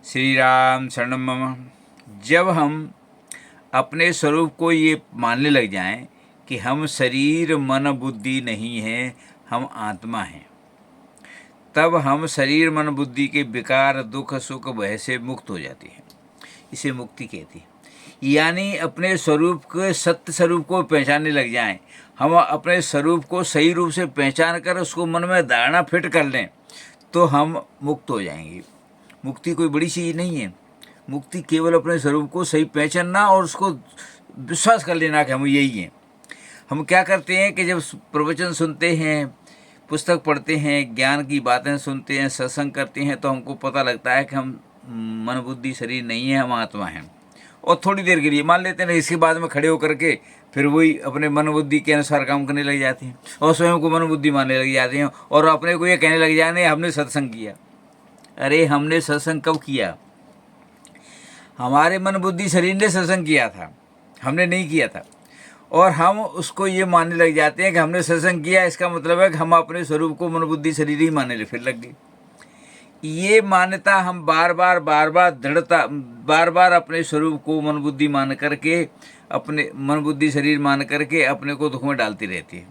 श्री राम शरणम मम। जब हम अपने स्वरूप को ये मानने लग जाएं कि हम शरीर मन बुद्धि नहीं हैं, हम आत्मा हैं, तब हम शरीर मन बुद्धि के विकार दुख सुख भय से मुक्त हो जाते हैं। इसे मुक्ति कहती है। यानी अपने स्वरूप के सत्य स्वरूप को पहचानने लग जाएं। हम अपने स्वरूप को सही रूप से पहचान कर उसको मन में धारणा फिट कर लें तो हम मुक्त हो जाएंगे। मुक्ति कोई बड़ी चीज़ नहीं है। मुक्ति केवल अपने स्वरूप को सही पहचानना और उसको विश्वास कर लेना कि हम यही हैं। हम क्या करते हैं कि जब प्रवचन सुनते हैं, पुस्तक पढ़ते हैं, ज्ञान की बातें सुनते हैं, सत्संग करते हैं, तो हमको पता लगता है कि हम मन बुद्धि शरीर नहीं है, हम आत्मा हैं। और थोड़ी देर के लिए मान लेते हैं, इसके बाद में खड़े होकर के फिर वही अपने मन बुद्धि के अनुसार काम करने लग जाते हैं और स्वयं को मन बुद्धि मानने लग जाते हैं और अपने को ये कहने लग जाते हमने सत्संग किया। अरे हमने सत्संग कब किया? हमारे मन बुद्धि शरीर ने सत्संग किया था, हमने नहीं किया था। और हम उसको ये मानने लग जाते हैं कि हमने सत्संग किया, इसका मतलब है कि हम अपने स्वरूप को मन बुद्धि शरीर ही मानने फिर लग गए। ये मान्यता हम बार बार दृढ़ता बार बार अपने स्वरूप को मन बुद्धि मान करके, अपने मन बुद्धि शरीर मान करके अपने को दुख में डालती रहती है।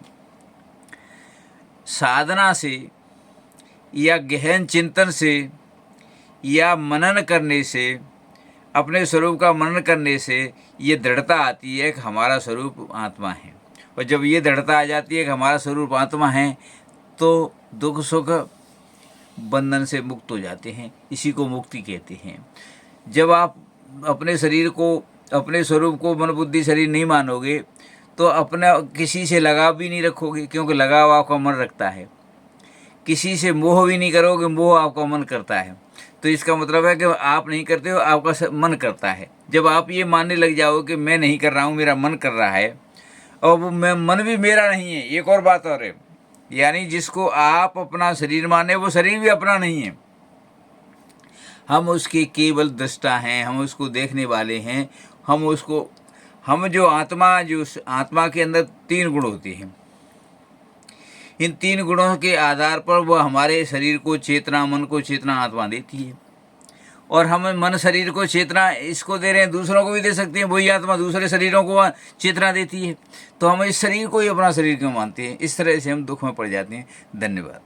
साधना से या गहन चिंतन से या मनन करने से, अपने स्वरूप का मनन करने से ये दृढ़ता आती है कि हमारा स्वरूप आत्मा है। और जब ये दृढ़ता आ जाती है कि हमारा स्वरूप आत्मा है तो दुख सुख बंधन से मुक्त हो जाते हैं। इसी को मुक्ति कहते हैं। जब आप अपने शरीर को, अपने स्वरूप को मन बुद्धि शरीर नहीं मानोगे तो अपना किसी से लगाव भी नहीं रखोगे, क्योंकि लगाव आपका मन रखता है। किसी से मोह भी नहीं करोगे, मोह आपका मन करता है। तो इसका मतलब है कि आप नहीं करते हो, आपका मन करता है। जब आप ये मानने लग जाओ कि मैं नहीं कर रहा हूँ, मेरा मन कर रहा है, और वो मैं मन भी मेरा नहीं है, एक और बात और है। यानी जिसको आप अपना शरीर माने वो शरीर भी अपना नहीं है। हम उसके केवल दृष्टा हैं, हम उसको देखने वाले हैं। हम जो आत्मा के अंदर 3 गुण होते हैं। इन 3 गुणों के आधार पर वह हमारे शरीर को चेतना, मन को चेतना आत्मा देती है। और हम मन शरीर को चेतना इसको दे रहे हैं, दूसरों को भी दे सकते हैं। वही आत्मा दूसरे शरीरों को चेतना देती है। तो हम इस शरीर को ही अपना शरीर क्यों मानते हैं? इस तरह से हम दुख में पड़ जाते हैं। धन्यवाद।